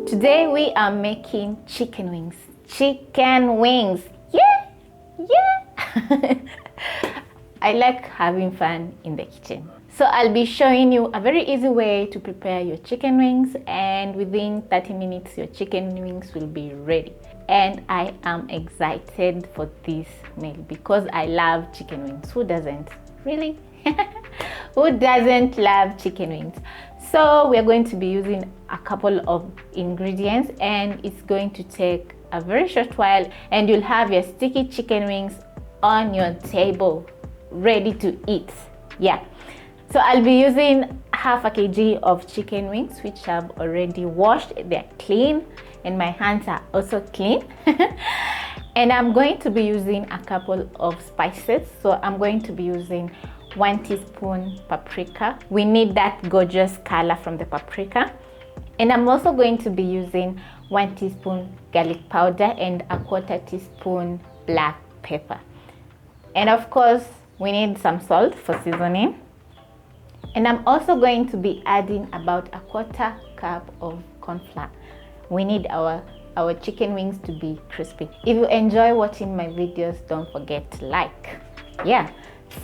Today we are making chicken wings. Chicken wings! Yeah! Yeah! I like having fun in the kitchen. So I'll be showing you a very easy way to prepare your chicken wings, and within 30 minutes your chicken wings will be ready. And I am excited for this meal because I love chicken wings. Who doesn't? Really? Who doesn't love chicken wings? So we're going to be using a couple of ingredients, and it's going to take a very short while, and you'll have your sticky chicken wings on your table ready to eat. Yeah, so I'll be using half a kg of chicken wings, which I've already washed. They're clean and my hands are also clean. And I'm going to be using a couple of spices. So I'm going to be using 1 teaspoon paprika. We need that gorgeous color from the paprika. And I'm also going to be using 1 teaspoon garlic powder and a 1/4 teaspoon black pepper. And of course, we need some salt for seasoning. And I'm also going to be adding about a 1/4 cup of corn flour. We need our chicken wings to be crispy. If you enjoy watching my videos, don't forget to like. Yeah.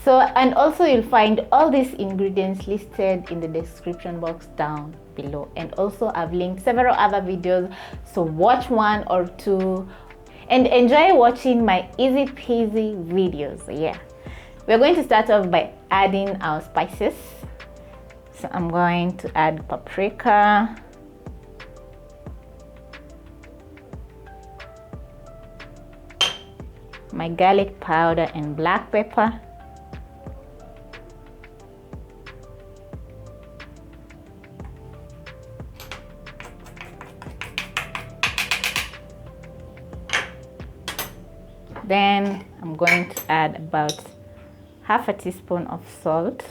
So, and also you'll find all these ingredients listed in the description box down below. And also I've linked several other videos, so watch one or two and enjoy watching my easy peasy videos. Yeah, we're going to start off by adding our spices. So I'm going to add paprika, my garlic powder and black pepper, then I'm going to add about half a teaspoon of salt.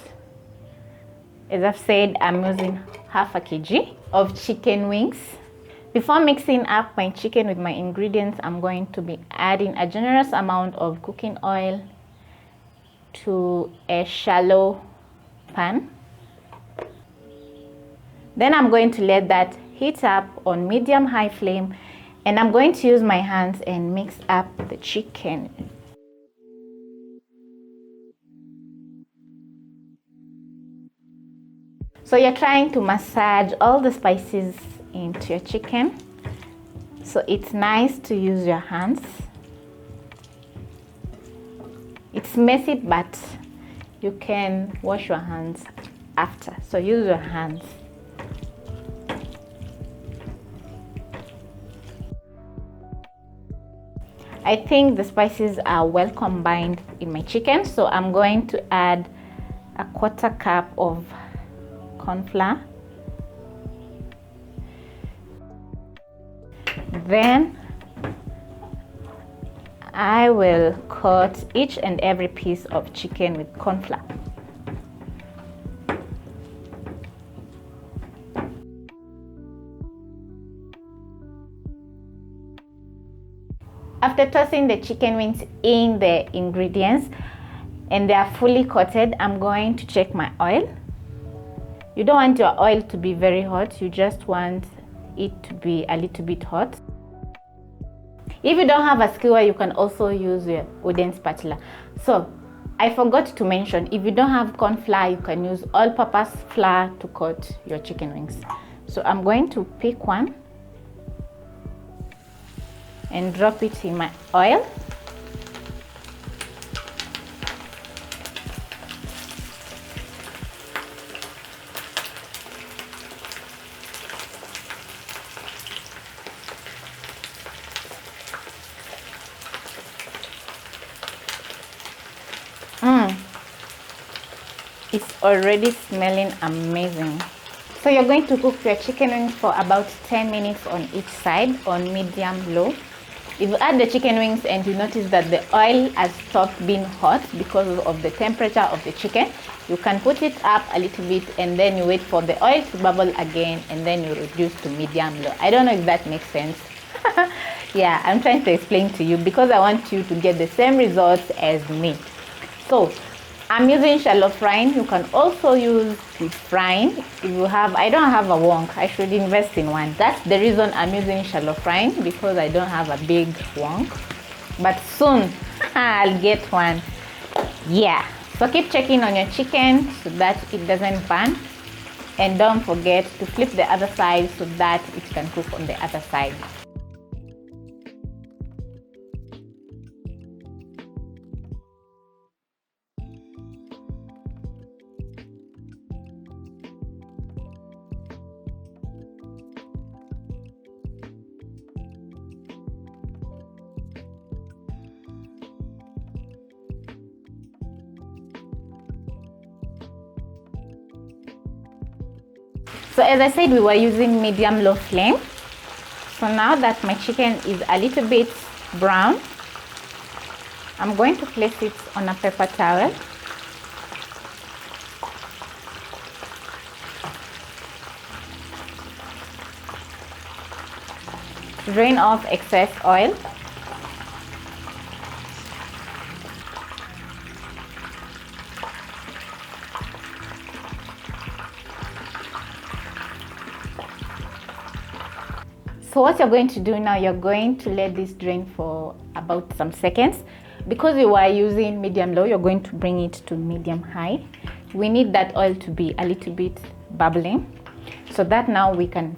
As I've said, I'm using half a kg of chicken wings. Before mixing up my chicken with my ingredients, I'm going to be adding a generous amount of cooking oil to a shallow pan. Then I'm going to let that heat up on medium-high flame, and I'm going to use my hands and mix up the chicken. So you're trying to massage all the spices into your chicken. So it's nice to use your hands. It's messy, but you can wash your hands after. So use your hands. I think the spices are well combined in my chicken, so I'm going to add a 1/4 cup of corn flour. Then I will coat each and every piece of chicken with corn flour. After tossing the chicken wings in the ingredients and they are fully coated, I'm going to check my oil. You don't want your oil to be very hot, you just want it to be a little bit hot. If you don't have a skewer, you can also use your wooden spatula. So I forgot to mention, if you don't have corn flour, you can use all-purpose flour to coat your chicken wings. So I'm going to pick one and drop it in my oil. It's already smelling amazing. So you're going to cook your chicken wings for about 10 minutes on each side on medium-low. If you add the chicken wings and you notice that the oil has stopped being hot because of the temperature of the chicken, you can put it up a little bit and then you wait for the oil to bubble again, and then you reduce to medium-low. I don't know if that makes sense. Yeah, I'm trying to explain to you because I want you to get the same results as me. So I'm using shallow frying. You can also use deep frying. If you have, I don't have a wok. I should invest in one. That's the reason I'm using shallow frying, because I don't have a big wok. But soon I'll get one. Yeah. So keep checking on your chicken so that it doesn't burn. And don't forget to flip the other side so that it can cook on the other side. So as I said, we were using medium-low flame. So now that my chicken is a little bit brown, I'm going to place it on a paper towel. Drain off excess oil. So what you're going to do now, you're going to let this drain for about some seconds. Because we were using medium low, you're going to bring it to medium high. We need that oil to be a little bit bubbling, so that now we can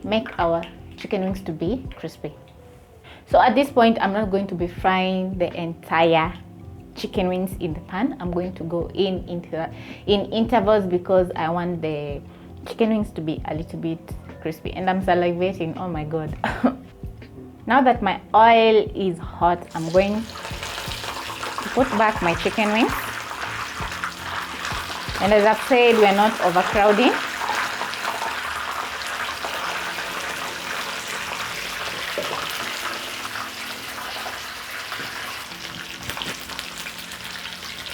make our chicken wings to be crispy. So at this point, I'm not going to be frying the entire chicken wings in the pan. I'm going to go in intervals, because I want the chicken wings to be a little bit crispy. And I'm salivating, oh my god. Now that my oil is hot, I'm going to put back my chicken wings. And as I've said, we're not overcrowding.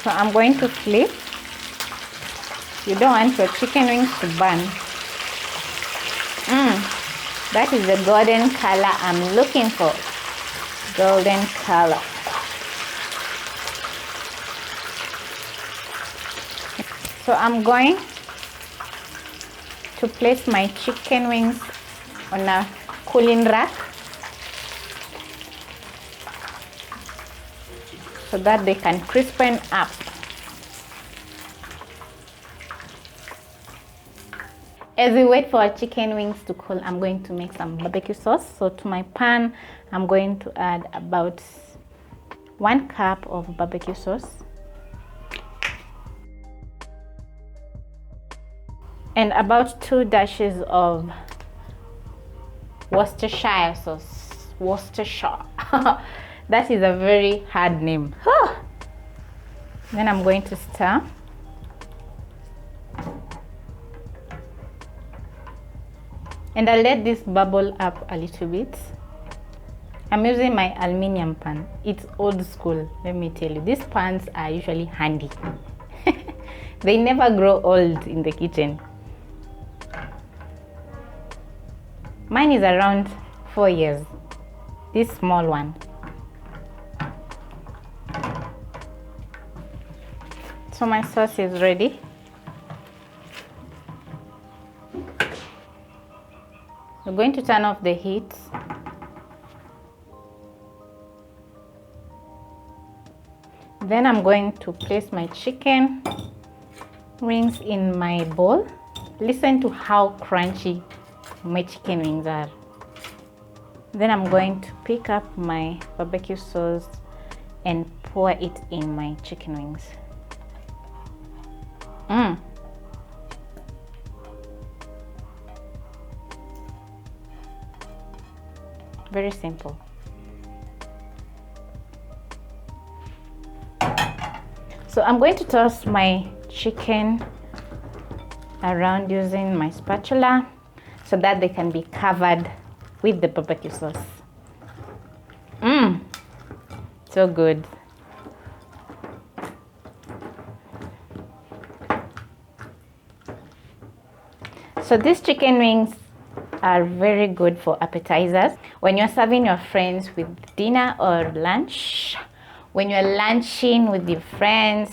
So I'm going to flip. You don't want your chicken wings to burn. That is the golden color I'm looking for. Golden color. So I'm going to place my chicken wings on a cooling rack so that they can crispen up. As we wait for our chicken wings to cool, I'm going to make some barbecue sauce. So to my pan, I'm going to add about 1 cup of barbecue sauce. And about 2 dashes of Worcestershire sauce. Worcestershire. That is a very hard name. Then I'm going to stir. And I'll let this bubble up a little bit. I'm using my aluminium pan. It's old school, let me tell you. These pans are usually handy. They never grow old in the kitchen. Mine is around 4 years. This small one. So my sauce is ready. We're going to turn off the heat. Then I'm going to place my chicken wings in my bowl. Listen to how crunchy my chicken wings are. Then I'm going to pick up my barbecue sauce and pour it in my chicken wings. Very simple. So I'm going to toss my chicken around using my spatula so that they can be covered with the barbecue sauce. So good. So these chicken wings are very good for appetizers. When you're serving your friends with dinner or lunch, when you're lunching with your friends,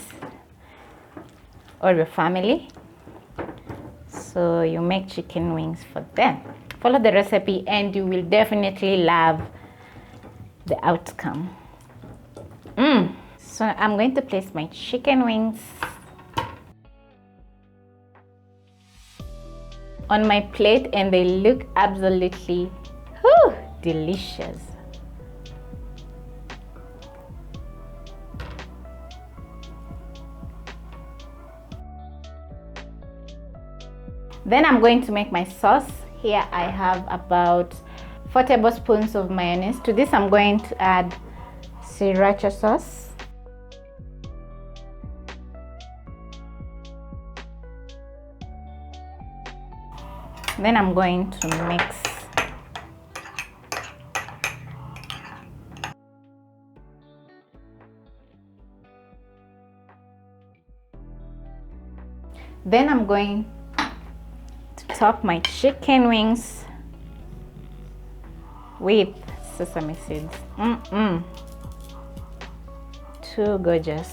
or your family. So you make chicken wings for them. Follow the recipe and you will definitely love the outcome. So I'm going to place my chicken wings on my plate and they look absolutely delicious. Then I'm going to make my sauce. Here I have about 4 tablespoons of mayonnaise. To this I'm going to add Sriracha sauce. Then I'm going to mix. Then I'm going to top my chicken wings with sesame seeds. Too gorgeous.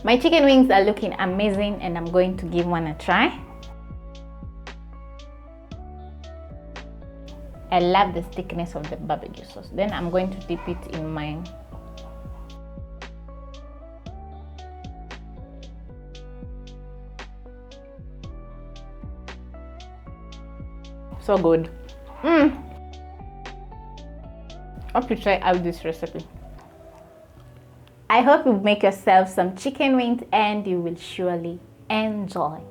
My chicken wings are looking amazing and I'm going to give one a try. I love the thickness of the barbecue sauce. Then I'm going to dip it in mine. So good. Hope you try out this recipe. I hope you make yourself some chicken wings and you will surely enjoy.